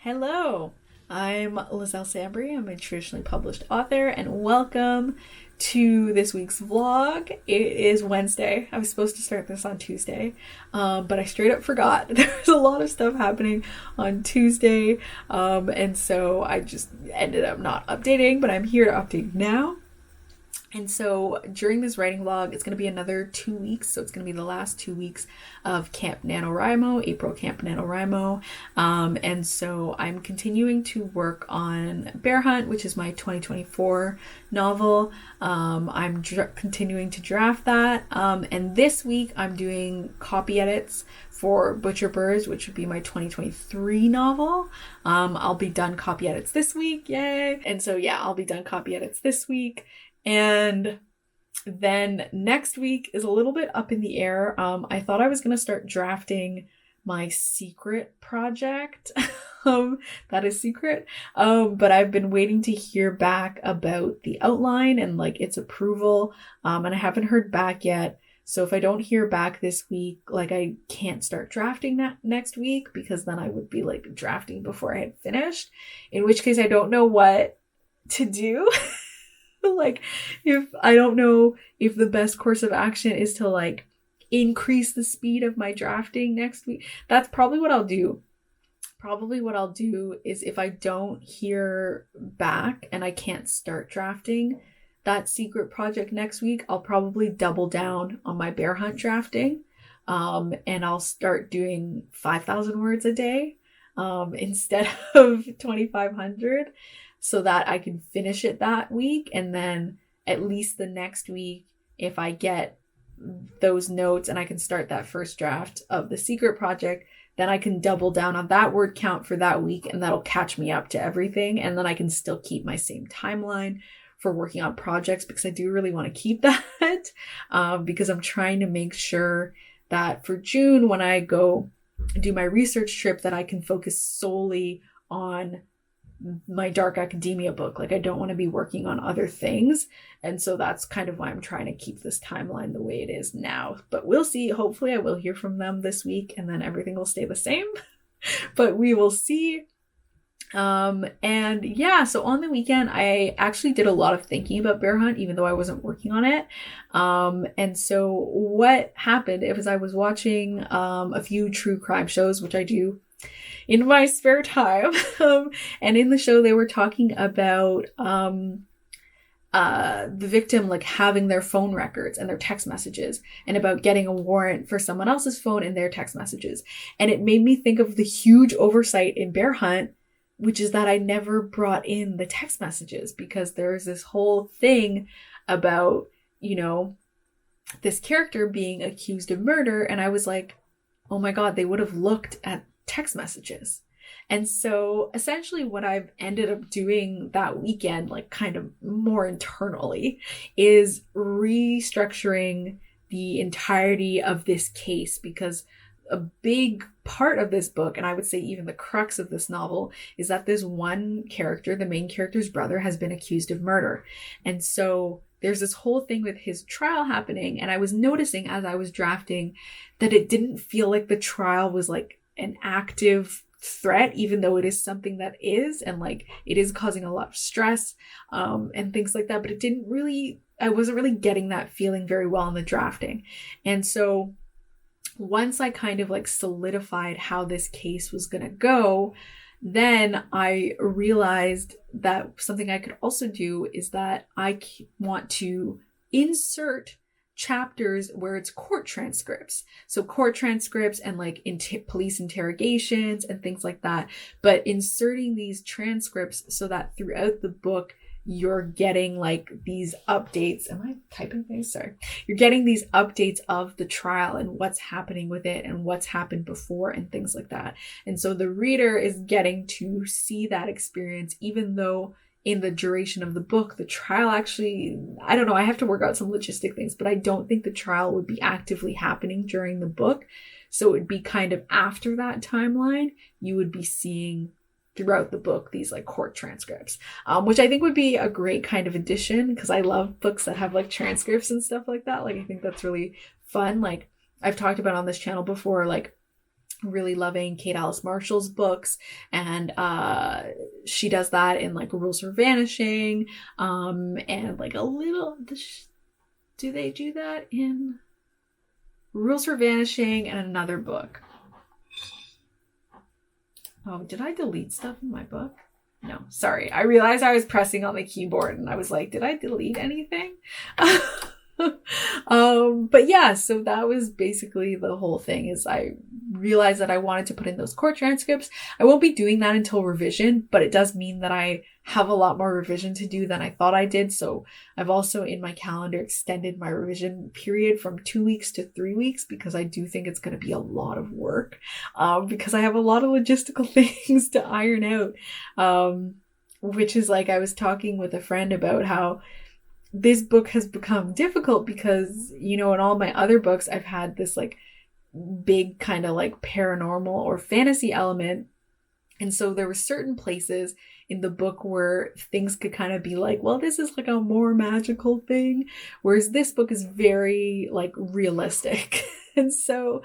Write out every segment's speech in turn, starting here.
Hello, I'm Liselle Sambury. I'm a traditionally published author, and welcome to this week's vlog. It is Wednesday. I was supposed to start this on Tuesday, but I straight up forgot. There was a lot of stuff happening on Tuesday, and so I just ended up not updating, but I'm here to update now. And so during this writing vlog, it's going to be another 2 weeks. So it's going to be the last 2 weeks of Camp NaNoWrimo, April Camp NaNoWrimo. And so I'm continuing to work on Bear Hunt, which is my 2024 novel. I'm continuing to draft that. And this week I'm doing copy edits for Butcher Birds, which would be my 2023 novel. I'll be done copy edits this week. Yay. And so yeah, I'll be done copy edits this week. And then next week is a little bit up in the air. I thought I was going to start drafting my secret project. That is secret. But I've been waiting to hear back about the outline and like its approval. And I haven't heard back yet. So if I don't hear back this week, like I can't start drafting that next week because then I would be like drafting before I had finished, in which case I don't know what to do. Like, if I don't know if the best course of action is to like increase the speed of my drafting next week. That's probably what I'll do. Probably what I'll do is if I don't hear back and I can't start drafting that secret project next week, I'll probably double down on my bear hunt drafting. And I'll start doing 5,000 words a day instead of 2,500. So that I can finish it that week, and then at least the next week, if I get those notes and I can start that first draft of the secret project, then I can double down on that word count for that week, and that'll catch me up to everything. And then I can still keep my same timeline for working on projects, because I do really want to keep that, because I'm trying to make sure that for June, when I go do my research trip, that I can focus solely on my dark academia book. Like, I don't want to be working on other things. And so that's kind of why I'm trying to keep this timeline the way it is now. But we'll see. Hopefully I will hear from them this week and then everything will stay the same. But we will see. And yeah, so on the weekend, I actually did a lot of thinking about Bear Hunt, even though I wasn't working on it. And so what happened, it was I was watching a few true crime shows, which I do in my spare time. And in the show, they were talking about the victim like having their phone records and their text messages, and about getting a warrant for someone else's phone and their text messages. And it made me think of the huge oversight in Bear Hunt, which is that I never brought in the text messages, because there's this whole thing about, you know, this character being accused of murder. And I was like, oh my God, they would have looked at text messages. And so essentially what I've ended up doing that weekend, like kind of more internally, is restructuring the entirety of this case, because a big part of this book, and I would say even the crux of this novel, is that this one character, the main character's brother, has been accused of murder. And so there's this whole thing with his trial happening. And I was noticing as I was drafting that it didn't feel like the trial was like an active threat, even though it is something that is, and like it is causing a lot of stress and things like that. But it didn't really, I wasn't really getting that feeling very well in the drafting. And so once I kind of like solidified how this case was going to go, then I realized that something I could also do is that I want to insert chapters where it's court transcripts. So court transcripts and like police interrogations and things like that. But inserting these transcripts so that throughout the book, you're getting like these updates. Am I typing things? Sorry. You're getting these updates of the trial and what's happening with it and what's happened before and things like that. And so the reader is getting to see that experience, even though in the duration of the book, the trial actually, I don't know, I have to work out some logistic things, but I don't think the trial would be actively happening during the book. So it would be kind of after that timeline, you would be seeing throughout the book these like court transcripts, which I think would be a great kind of addition, because I love books that have like transcripts and stuff like that. Like, I think that's really fun. Like, I've talked about on this channel before, like really loving Kate Alice Marshall's books, and she does that in like Rules for Vanishing, and like a little, do they do that in Rules for Vanishing and another book? Oh, did I delete stuff in my book? No, sorry. I realized I was pressing on the keyboard and I was like, did I delete anything? But yeah, so that was basically the whole thing. Is I realized that I wanted to put in those court transcripts. I won't be doing that until revision, but it does mean that I have a lot more revision to do than I thought I did. So I've also in my calendar extended my revision period from 2 weeks to 3 weeks, because I do think it's going to be a lot of work, because I have a lot of logistical things to iron out, which is like, I was talking with a friend about how this book has become difficult because, you know, in all my other books, I've had this like big kind of like paranormal or fantasy element. And so there were certain places in the book where things could kind of be like, well, this is like a more magical thing. Whereas this book is very like realistic. And so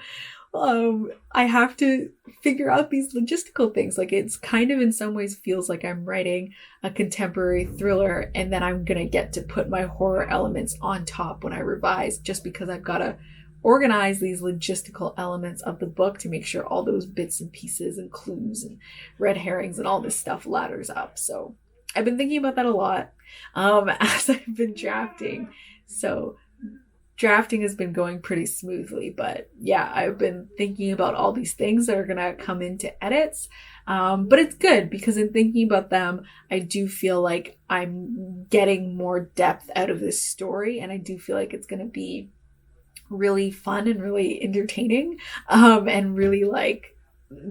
I have to figure out these logistical things. Like, it's kind of in some ways feels like I'm writing a contemporary thriller and then I'm going to get to put my horror elements on top when I revise, just because I've got to organize these logistical elements of the book to make sure all those bits and pieces and clues and red herrings and all this stuff ladders up. So I've been thinking about that a lot as I've been drafting. So drafting has been going pretty smoothly, but yeah, I've been thinking about all these things that are going to come into edits. But it's good because in thinking about them, I do feel like I'm getting more depth out of this story, and I do feel like it's going to be really fun and really entertaining, and really like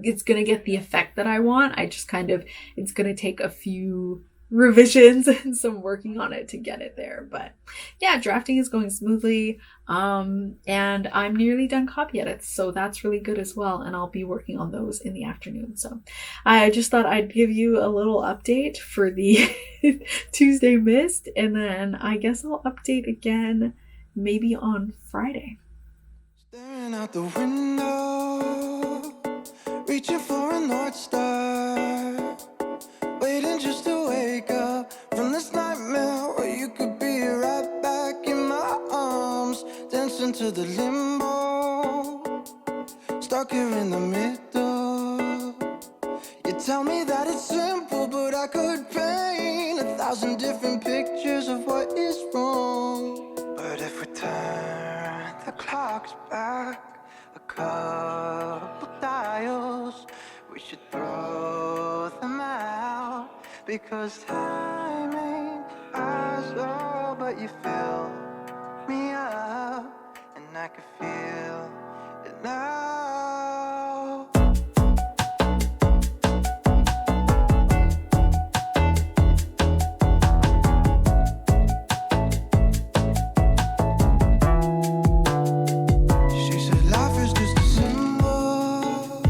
it's going to get the effect that I want. I just kind of, it's going to take a few revisions and some working on it to get it there. But yeah, drafting is going smoothly, and I'm nearly done copy edits, so that's really good as well, and I'll be working on those in the afternoon. So I just thought I'd give you a little update for the Tuesday mist, and then I guess I'll update again maybe on Friday. Staring out the window, reaching for a North Star, waiting just to wake up from this nightmare where you could be right back in my arms, dancing to the limbo, stuck here in the middle. You tell me that it's simple, but I could paint 1,000 different pictures of what is wrong. But if we turn the clocks back a couple dials, we should throw them out, because time ain't ours, oh, but you fill me up, and I can feel it now. She said life is just a symbol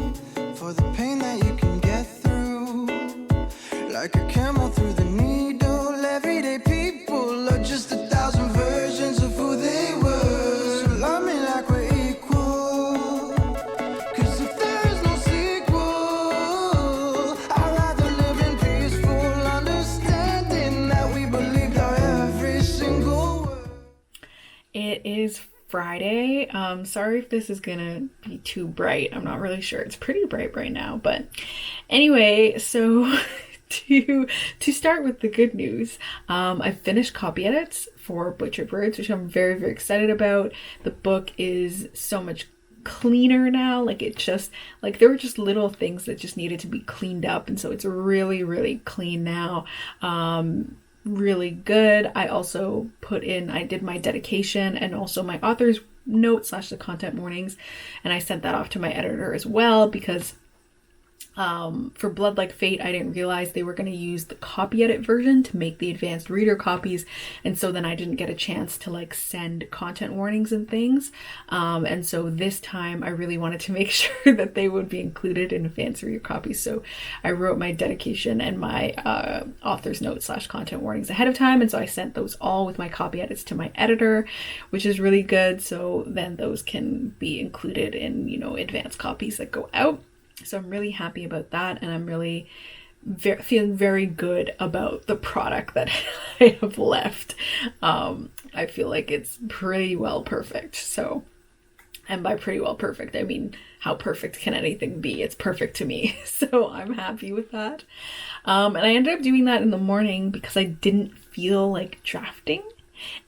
for the pain that you can get through, like a camel through the needle. Everyday people are just 1,000 versions of who they were. So love me like we're equal, 'cause if there is no sequel, I'd rather live in peaceful understanding that we believed our every single word. It is Friday. Sorry if this is gonna be too bright. I'm not really sure. It's pretty bright right now, but anyway, so to start with the good news, I finished copy edits for Butchered Words, which I'm very, very excited about. The book is so much cleaner now. Like, it just, like, there were just little things that just needed to be cleaned up, and so it's really, really clean now. Really good. I also I did my dedication and also my author's note / the content warnings, and I sent that off to my editor as well, because For Blood Like Fate, I didn't realize they were going to use the copy edit version to make the advanced reader copies, and so then I didn't get a chance to like send content warnings and things, and so this time I really wanted to make sure that they would be included in advanced reader copies, so I wrote my dedication and my author's note / content warnings ahead of time, and so I sent those all with my copy edits to my editor, which is really good, so then those can be included in, you know, advanced copies that go out. So I'm really happy about that, and I'm really feeling very good about the product that I have left. I feel like it's pretty well perfect. So, and by pretty well perfect, I mean, how perfect can anything be? It's perfect to me. So I'm happy with that. And I ended up doing that in the morning because I didn't feel like drafting.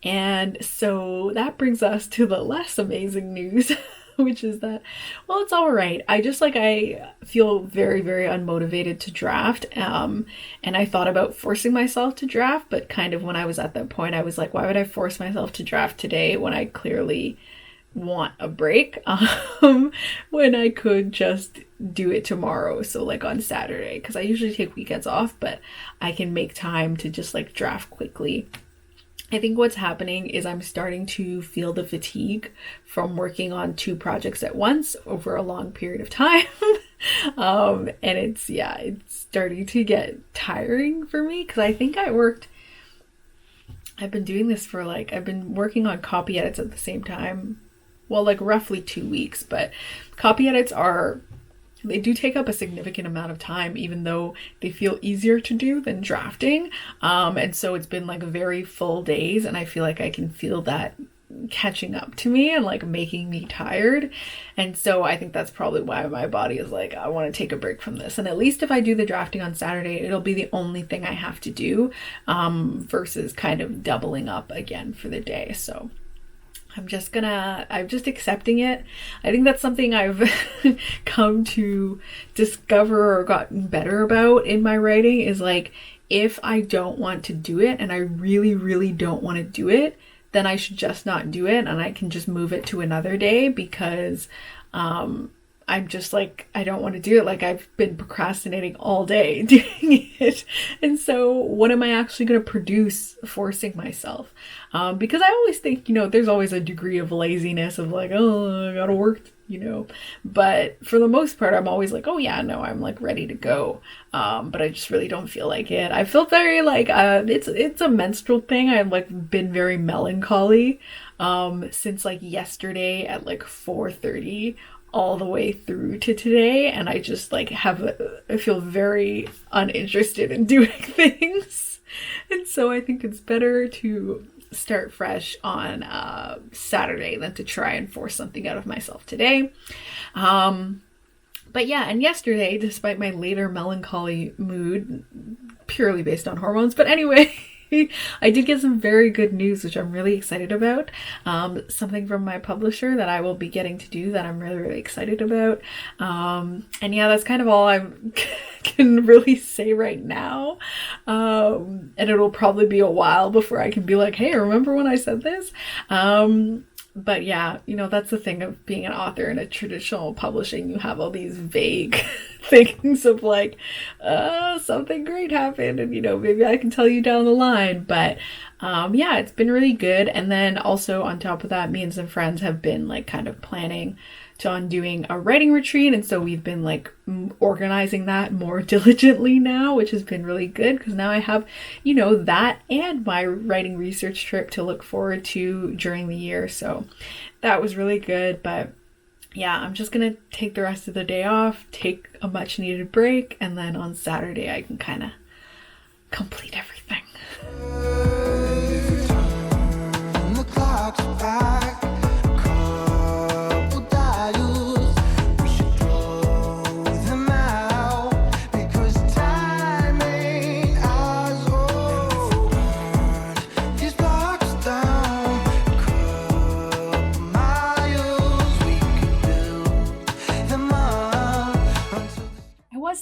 And so that brings us to the less amazing news. Which is that, well, it's all right. I feel very, very unmotivated to draft. And I thought about forcing myself to draft, but kind of when I was at that point, I was like, why would I force myself to draft today when I clearly want a break? When I could just do it tomorrow. So like on Saturday, because I usually take weekends off, but I can make time to just like draft quickly. I think what's happening is I'm starting to feel the fatigue from working on 2 projects at once over a long period of time. And it's starting to get tiring for me, because I think I've been doing this for I've been working on copy edits at the same time. Well, like roughly 2 weeks, but copy edits they do take up a significant amount of time, even though they feel easier to do than drafting. And so it's been like very full days, and I feel like I can feel that catching up to me and like making me tired. And so I think that's probably why my body is like, I want to take a break from this. And at least if I do the drafting on Saturday, it'll be the only thing I have to do, versus kind of doubling up again for the day. So I'm just accepting it. I think that's something I've come to discover or gotten better about in my writing, is like, if I don't want to do it and I really, really don't want to do it, then I should just not do it, and I can just move it to another day, because I'm just like, I don't want to do it. Like, I've been procrastinating all day doing it. And so what am I actually going to produce forcing myself? Because I always think, there's always a degree of laziness of like, oh, I gotta work, but for the most part, I'm always like, oh yeah, no, I'm like ready to go. But I just really don't feel like it. I feel very like, it's a menstrual thing. I've like been very melancholy, since like yesterday at like 4:30 all the way through to today, and I just like I feel very uninterested in doing things, and so I think it's better to start fresh on Saturday than to try and force something out of myself today. But yeah, and yesterday, despite my later melancholy mood, purely based on hormones, but anyway, I did get some very good news, which I'm really excited about. Something from my publisher that I will be getting to do that I'm really, really excited about. And yeah, that's kind of all I can really say right now. And it'll probably be a while before I can be like, hey, remember when I said this? But yeah, that's the thing of being an author in a traditional publishing. You have all these vague things of like, something great happened, and maybe I can tell you down the line. But yeah, it's been really good. And then also on top of that, me and some friends have been like kind of planning on doing a writing retreat, and so we've been like organizing that more diligently now, which has been really good, because now I have that and my writing research trip to look forward to during the year. So that was really good. But yeah, I'm just gonna take the rest of the day off, take a much needed break, and then on Saturday I can kind of complete everything. The clock's back.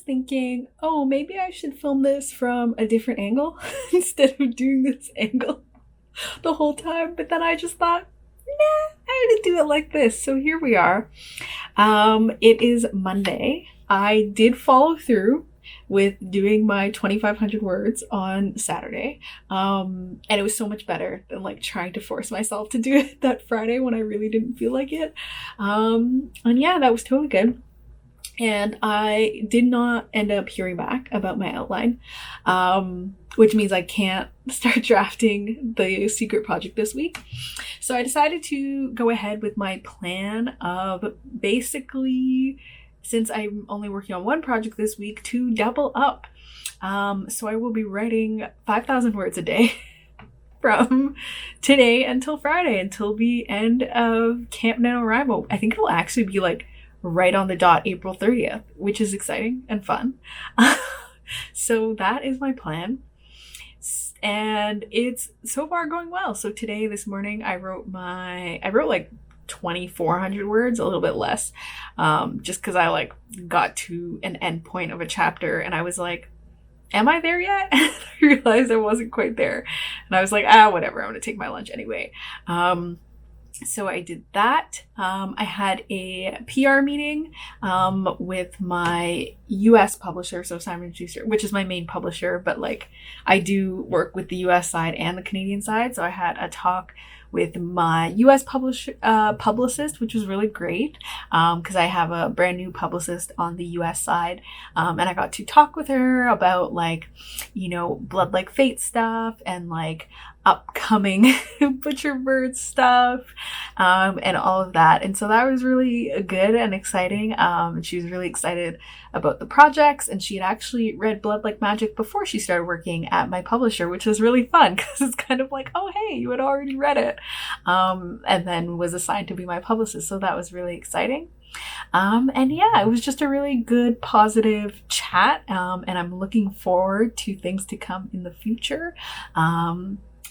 Thinking, oh, maybe I should film this from a different angle instead of doing this angle the whole time, but then I just thought, nah, I need to do it like this. So here we are. It is Monday, I did follow through with doing my 2,500 words on Saturday. And it was so much better than like trying to force myself to do it that Friday when I really didn't feel like it. And yeah, that was totally good. And I did not end up hearing back about my outline, which means I can't start drafting the secret project this week. So I decided to go ahead with my plan of basically, since I'm only working on one project this week, to double up. So I will be writing 5,000 words a day from today until Friday, until the end of Camp NaNoWrimo. I think it'll actually be like right on the dot April 30th, which is exciting and fun. So that is my plan. And it's so far going well. So today, this morning, I wrote like 2,400 words, a little bit less, just because I like got to an end point of a chapter and I was like, am I there yet? And I realized I wasn't quite there. And I was like, whatever, I'm gonna take my lunch anyway. So I did that. I had a PR meeting with my US publisher, so Simon & Schuster, which is my main publisher, but like I do work with the US side and the Canadian side. So I had a talk with my US publicist, which was really great because I have a brand new publicist on the US side. And I got to talk with her about like, you know, Blood Like Fate stuff and like upcoming Butcher Bird stuff and all of that. And so that was really good and exciting. And she was really excited about the projects, and she had actually read Blood Like Magic before she started working at my publisher, which was really fun because it's kind of like, oh hey, you had already read it, and then was assigned to be my publicist. So that was really exciting. And yeah, it was just a really good, positive chat. And I'm looking forward to things to come in the future.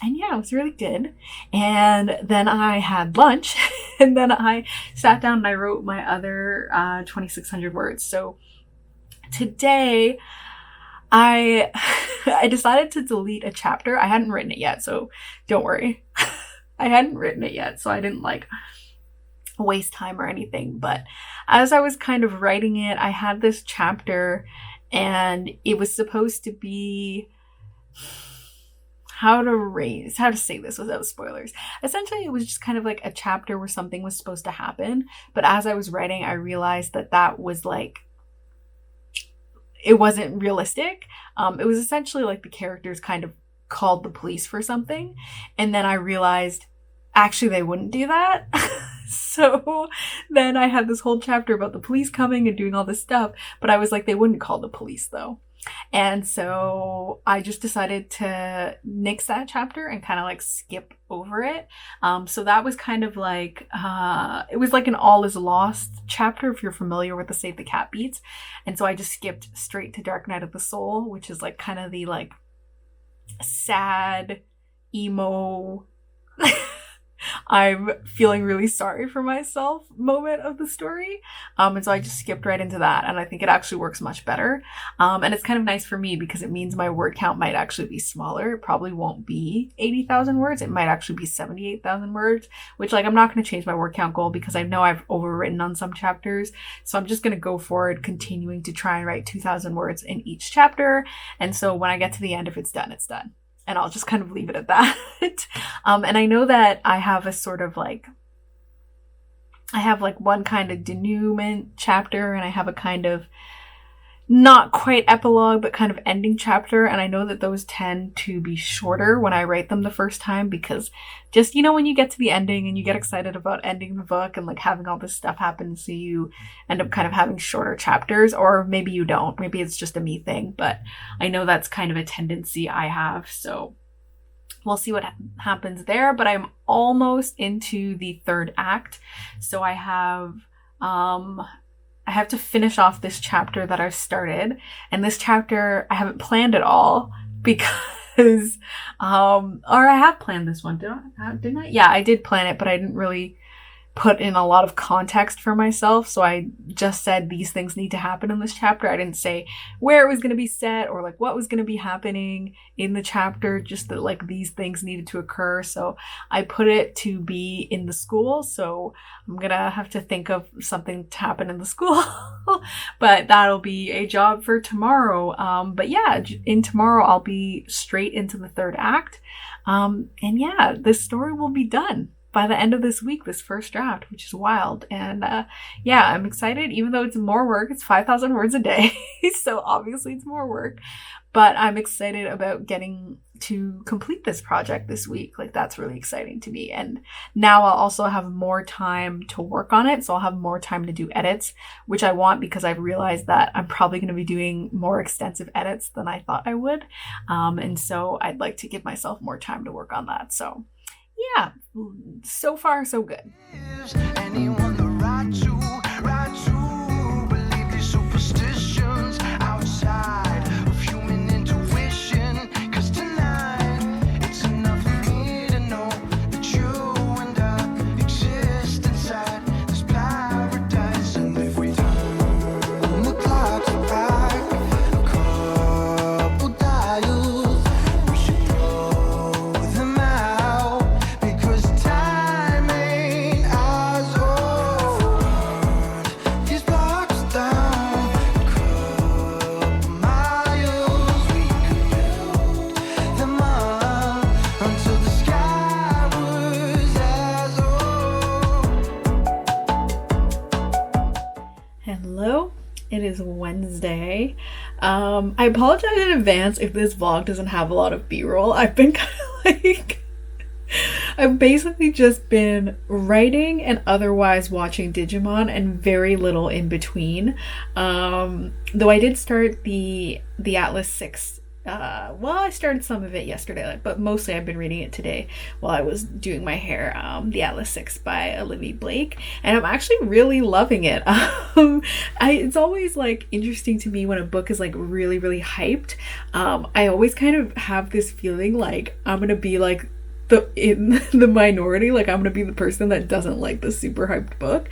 And yeah, it was really good. And then I had lunch and then I sat down and I wrote my other 2,600 words. So today I decided to delete a chapter. I hadn't written it yet, so don't worry. I hadn't written it yet, so I didn't like waste time or anything. But as I was kind of writing it, I had this chapter and it was supposed to be how to say this without spoilers. Essentially, it was just kind of like a chapter where something was supposed to happen. But as I was writing, I realized that was like, it wasn't realistic. It was essentially like the characters kind of called the police for something. And then I realized, actually, they wouldn't do that. So then I had this whole chapter about the police coming and doing all this stuff. But I was like, they wouldn't call the police though. And so I just decided to nix that chapter and kind of like skip over it. So that was kind of like, it was like an all is lost chapter if you're familiar with the Save the Cat beats. And so I just skipped straight to Dark Night of the Soul, which is like kind of the like sad, emo, I'm feeling really sorry for myself moment of the story. And so I just skipped right into that. And I think it actually works much better. And it's kind of nice for me because it means my word count might actually be smaller. It probably won't be 80,000 words. It might actually be 78,000 words, which like, I'm not going to change my word count goal because I know I've overwritten on some chapters. So I'm just going to go forward, continuing to try and write 2,000 words in each chapter. And so when I get to the end, if it's done, it's done. And I'll just kind of leave it at that. And I know that I have a sort of like, I have like one kind of denouement chapter and I have a kind of not quite epilogue, but kind of ending chapter. And I know that those tend to be shorter when I write them the first time because just, you know, when you get to the ending and you get excited about ending the book and like having all this stuff happen, so you end up kind of having shorter chapters, or maybe you don't. Maybe it's just a me thing, but I know that's kind of a tendency I have. So we'll see what happens there, but I'm almost into the third act. So I have to finish off this chapter that I've started. And this chapter, I haven't planned at all because, or I have planned this one. Didn't I? Yeah, I did plan it, but I didn't really put in a lot of context for myself. So I just said these things need to happen in this chapter. I didn't say where it was going to be set or like what was going to be happening in the chapter, just that like these things needed to occur. So I put it to be in the school. So I'm going to have to think of something to happen in the school, but that'll be a job for tomorrow. But yeah, in tomorrow I'll be straight into the third act. And yeah, this story will be done by the end of this week, this first draft, which is wild. And yeah, I'm excited, even though it's more work. It's 5,000 words a day. So obviously it's more work, but I'm excited about getting to complete this project this week. Like, that's really exciting to me. And now I'll also have more time to work on it. So I'll have more time to do edits, which I want because I've realized that I'm probably going to be doing more extensive edits than I thought I would. And so I'd like to give myself more time to work on that. So yeah, so far so good. Anyone the right to believe these superstitions outside of human intuition? 'Cause tonight it's enough for me to know that you and I exist inside this paradise. And if we turn the clocks back a couple dials, we should throw them out. Time ain't ours, oh. These blocks down a couple miles. We could build them up until the sky was as old. Hello, it is Wednesday. I apologize in advance if this vlog doesn't have a lot of b-roll. I've been kind of like... I've basically just been writing and otherwise watching Digimon and very little in between. Though I did start the Atlas 6. Well, I started some of it yesterday, but mostly I've been reading it today while I was doing my hair. The Atlas 6 by Olivia Blake, and I'm actually really loving it. It's always like interesting to me when a book is like really, really hyped. I always kind of have this feeling like I'm gonna be like in the minority, like I'm gonna be the person that doesn't like the super hyped book.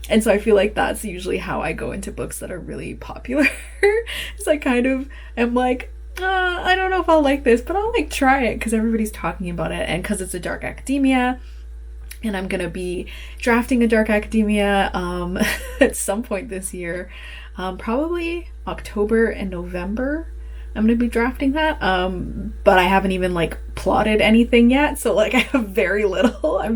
And so I feel like that's usually how I go into books that are really popular. It's like kind of am like, I don't know if I'll like this, but I'll like try it because everybody's talking about it, and because it's a dark academia, and I'm gonna be drafting a dark academia at some point this year, probably October and November. I'm going to be drafting that, but I haven't even like plotted anything yet, so like I have very little. I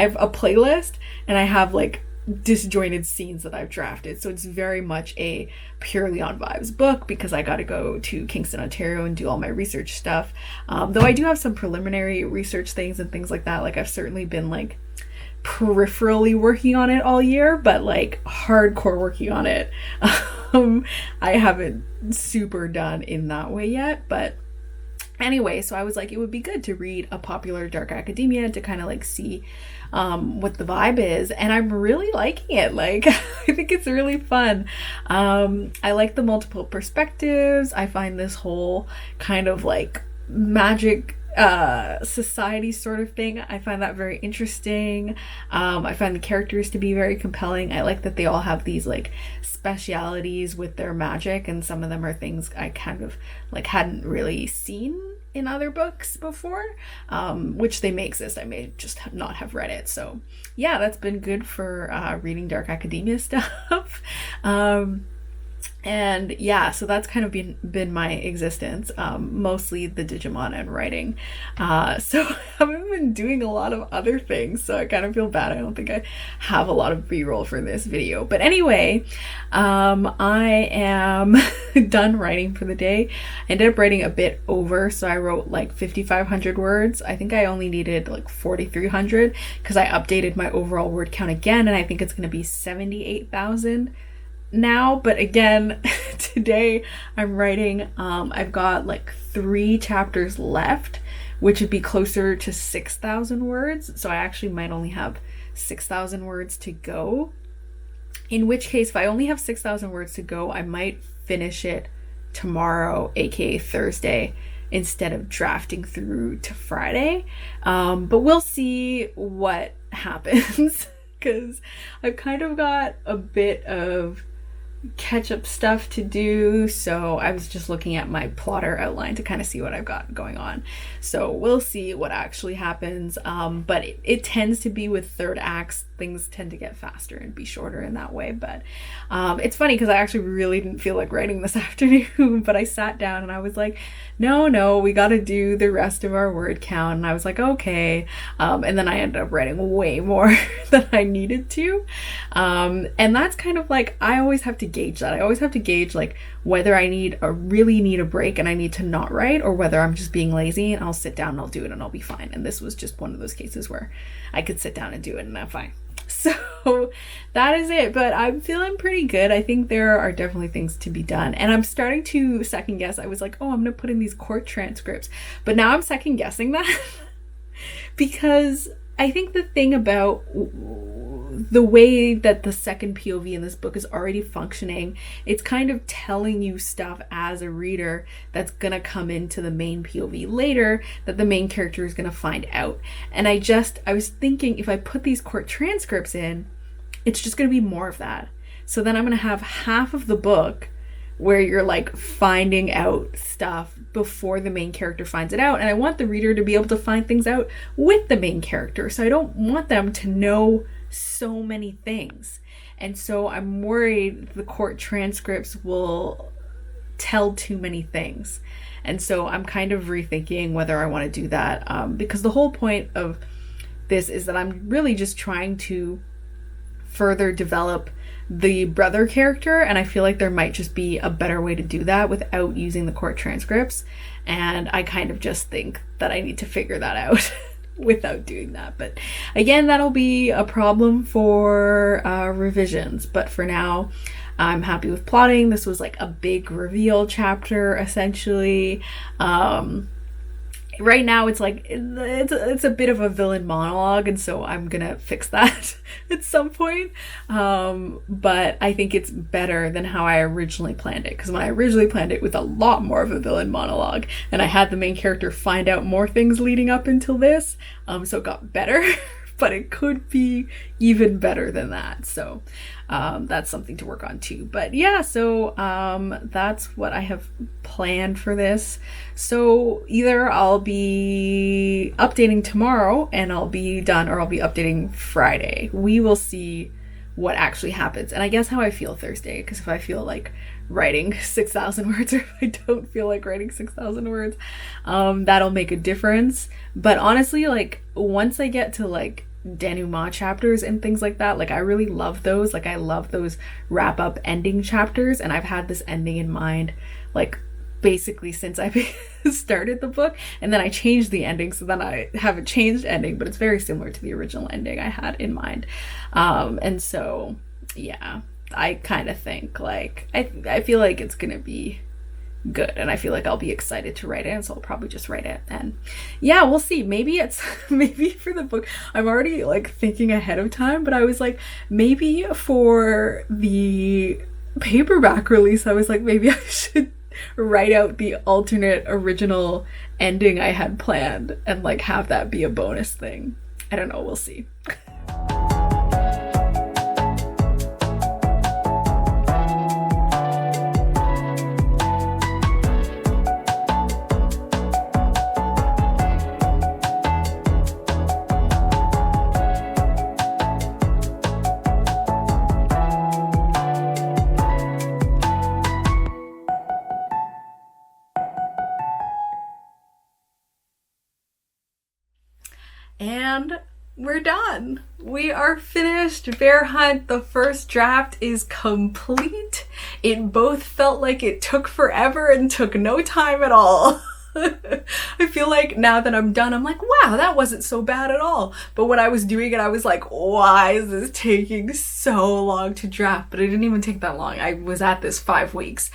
have a playlist and I have like disjointed scenes that I've drafted, so it's very much a purely on vibes book because I got to go to Kingston, Ontario and do all my research stuff, though I do have some preliminary research things and things like that. Like I've certainly been like peripherally working on it all year, but like hardcore working on it I haven't super done in that way yet. But anyway, so I was like, it would be good to read a popular dark academia to kind of like see what the vibe is, and I'm really liking it. Like I think it's really fun. I like the multiple perspectives. I find this whole kind of like magic society sort of thing, I find that very interesting. I find the characters to be very compelling. I like that they all have these like specialities with their magic, and some of them are things I kind of like hadn't really seen in other books before, which they may exist. I may just not have read it. So yeah, that's been good for reading dark academia stuff. And yeah, so that's kind of been my existence, mostly the Digimon and writing. So I haven't been doing a lot of other things, so I kind of feel bad. I don't think I have a lot of b-roll for this video. But anyway, I am done writing for the day. I ended up writing a bit over, so I wrote like 5,500 words. I think I only needed like 4,300 because I updated my overall word count again, and I think it's going to be 78,000 now. But again, today I'm writing, I've got like 3 chapters left, which would be closer to 6,000 words. So I actually might only have 6,000 words to go. In which case, if I only have 6,000 words to go, I might finish it tomorrow, aka Thursday, instead of drafting through to Friday. But we'll see what happens. because I've kind of got a bit of catch-up stuff to do, so I was just looking at my plotter outline to kind of see what I've got going on. So we'll see what actually happens, but it tends to be with third acts, things tend to get faster and be shorter in that way. But it's funny because I actually really didn't feel like writing this afternoon, but I sat down and I was like, no, we got to do the rest of our word count. And I was like, okay. And then I ended up writing way more than I needed to. And that's kind of like, I always have to gauge that. I always have to gauge like whether I really need a break and I need to not write, or whether I'm just being lazy and I'll sit down and I'll do it and I'll be fine. And this was just one of those cases where I could sit down and do it and I'm fine. So that is it, but I'm feeling pretty good. I think there are definitely things to be done, and I'm starting to second guess. I was like, oh, I'm gonna put in these court transcripts, but now I'm second guessing that because I think the thing about the way that the second POV in this book is already functioning, it's kind of telling you stuff as a reader that's gonna come into the main POV later that the main character is gonna find out. And I was thinking, if I put these court transcripts in, it's just gonna be more of that. So then I'm gonna have half of the book where you're like finding out stuff before the main character finds it out. And I want the reader to be able to find things out with the main character. So I don't want them to know so many things. And so I'm worried the court transcripts will tell too many things. And so I'm kind of rethinking whether I want to do that, because the whole point of this is that I'm really just trying to further develop the brother character, and I feel like there might just be a better way to do that without using the court transcripts, and I kind of just think that I need to figure that out without doing that. But again, that'll be a problem for revisions, but for now I'm happy with plotting. This was like a big reveal chapter essentially. Right now it's like it's a bit of a villain monologue, and so I'm gonna fix that at some point, but I think it's better than how I originally planned it, because when I originally planned it with a lot more of a villain monologue and I had the main character find out more things leading up until this, so it got better but it could be even better than that. So that's something to work on too. But yeah, so that's what I have planned for this. So either I'll be updating tomorrow and I'll be done, or I'll be updating Friday. We will see what actually happens. And I guess how I feel Thursday, because if I feel like writing 6,000 words or if I don't feel like writing 6,000 words, that'll make a difference. But honestly, like once I get to like denouement chapters and things like that, like I really love those. Like I love those wrap up ending chapters, and I've had this ending in mind like basically since I started the book, and then I changed the ending, so then I have a changed ending, but it's very similar to the original ending I had in mind. And so yeah, I kind of think like I feel like it's gonna be good, and I feel like I'll be excited to write it, and so I'll probably just write it. And yeah, we'll see. Maybe for the book I'm already like thinking ahead of time, but I was like, maybe for the paperback release I was like, maybe I should write out the alternate original ending I had planned and like have that be a bonus thing. I don't know, we'll see. And we're done. We are finished. Bear Hunt, the first draft is complete. It both felt like it took forever and took no time at all. I feel like now that I'm done, I'm like, wow, that wasn't so bad at all. But when I was doing it, I was like, why is this taking so long to draft? But it didn't even take that long. I was at this 5 weeks.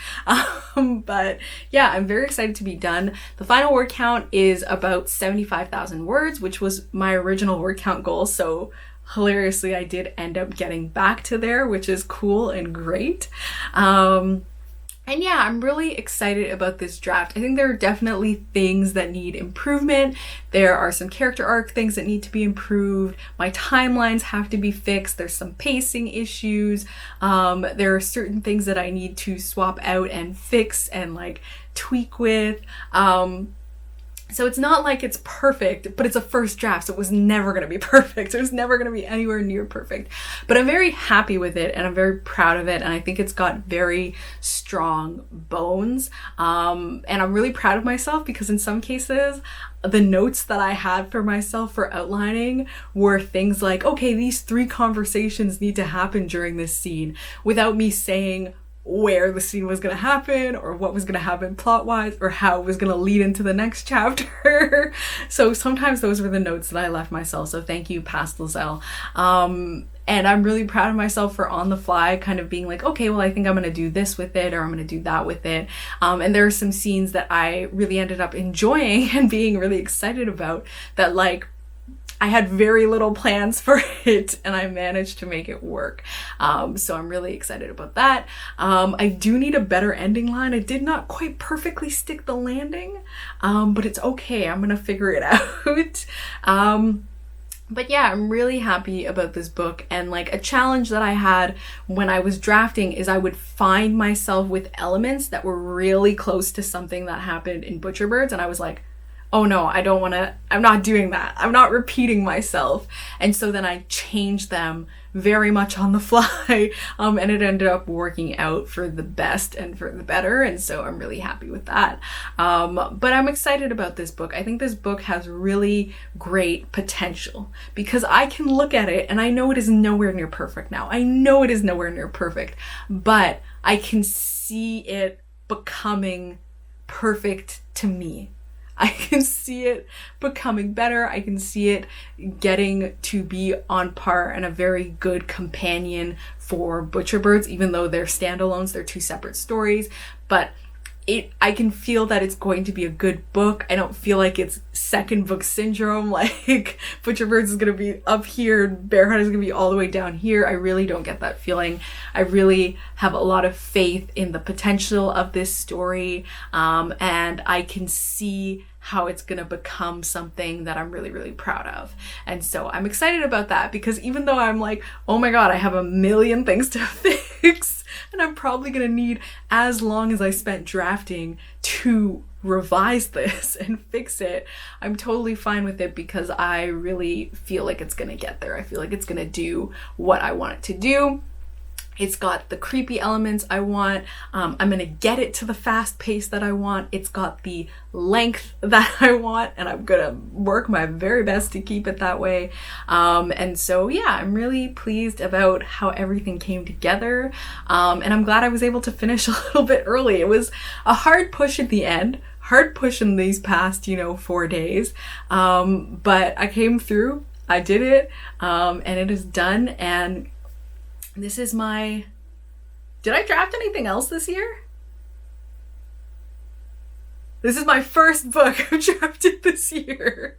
But yeah, I'm very excited to be done. The final word count is about 75,000 words, which was my original word count goal. So hilariously, I did end up getting back to there, which is cool and great. And yeah, I'm really excited about this draft. I think there are definitely things that need improvement. There are some character arc things that need to be improved. My timelines have to be fixed. There's some pacing issues. There are certain things that I need to swap out and fix and like tweak with. So it's not like it's perfect, but it's a first draft, so it was never going to be perfect. It was never going to be anywhere near perfect. But I'm very happy with it, and I'm very proud of it, and I think it's got very strong bones. And I'm really proud of myself because in some cases, the notes that I had for myself for outlining were things like, okay, these 3 conversations need to happen during this scene, without me saying where the scene was going to happen or what was going to happen plot-wise or how it was going to lead into the next chapter. So sometimes those were the notes that I left myself. So thank you, past Liselle. And I'm really proud of myself for on the fly kind of being like, okay, well, I think I'm going to do this with it, or I'm going to do that with it. And there are some scenes that I really ended up enjoying and being really excited about that, like, I had very little plans for it and I managed to make it work. So I'm really excited about that. I do need a better ending line. I did not quite perfectly stick the landing, but it's okay. I'm gonna figure it out. But yeah, I'm really happy about this book, and like a challenge that I had when I was drafting is I would find myself with elements that were really close to something that happened in Butcherbirds, and I was like, oh no, I'm not doing that. I'm not repeating myself. And so then I changed them very much on the fly, and it ended up working out for the best and for the better, and so I'm really happy with that. But I'm excited about this book. I think this book has really great potential because I can look at it and I know it is nowhere near perfect now. I know it is nowhere near perfect, but I can see it becoming perfect to me. I can see it becoming better. I can see it getting to be on par and a very good companion for Butcherbirds, even though they're standalones, they're 2 separate stories. But I can feel that it's going to be a good book. I don't feel like it's second book syndrome, like Butcherbirds is going to be up here and Bearheart is going to be all the way down here. I really don't get that feeling. I really have a lot of faith in the potential of this story, and I can see how it's going to become something that I'm really, really proud of. And so I'm excited about that because even though I'm like, oh my God, I have a million things to fix and I'm probably going to need as long as I spent drafting to revise this and fix it, I'm totally fine with it because I really feel like it's going to get there. I feel like it's going to do what I want it to do. It's got the creepy elements I want. I'm going to get it to the fast pace that I want. It's got the length that I want, and I'm going to work my very best to keep it that way. And so, yeah, I'm really pleased about how everything came together. And I'm glad I was able to finish a little bit early. It was a hard push at the end, hard push in these past, 4 days. But I came through, I did it, and it is done. And this is did I draft anything else this year? This is my first book I've drafted this year.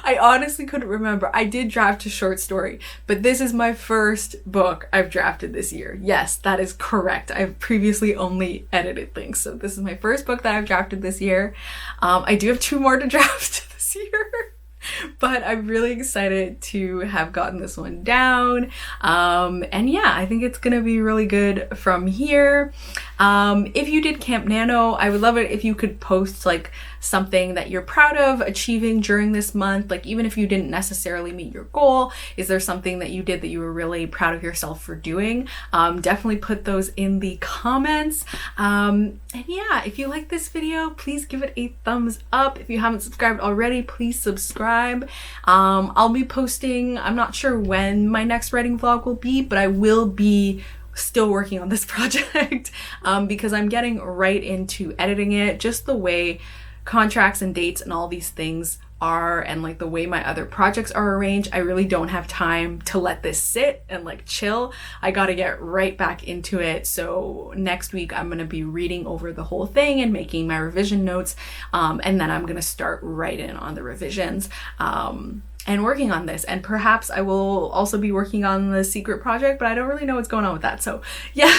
I honestly couldn't remember. I did draft a short story, but this is my first book I've drafted this year. Yes, that is correct. I've previously only edited things, so this is my first book that I've drafted this year. I do have 2 more to draft this year. But I'm really excited to have gotten this one down. And yeah, I think it's gonna be really good from here. If you did Camp Nano, I would love it if you could post like something that you're proud of achieving during this month. Like even if you didn't necessarily meet your goal, is there something that you did that you were really proud of yourself for doing? Definitely put those in the comments. And yeah, if you like this video, please give it a thumbs up. If you haven't subscribed already, please subscribe. I'll be posting, I'm not sure when my next writing vlog will be, but I will be still working on this project because I'm getting right into editing it, just the way contracts and dates and all these things are and like the way my other projects are arranged. I really don't have time to let this sit and like chill. I gotta get right back into it. So next week I'm gonna be reading over the whole thing and making my revision notes, and then I'm gonna start right in on the revisions and working on this. And perhaps I will also be working on the secret project, but I don't really know what's going on with that. So yeah.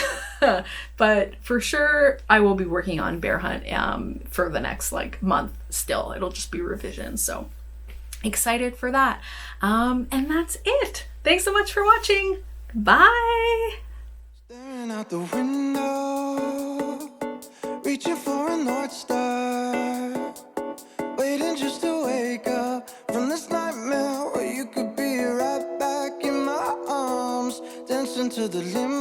But for sure, I will be working on Bear Hunt for the next like month still. It'll just be revisions. So excited for that. And that's it. Thanks so much for watching. Bye. Staring out the window, reaching for a North Star, waiting just to wake up from this nightmare where you could be right back in my arms, dancing to the limit.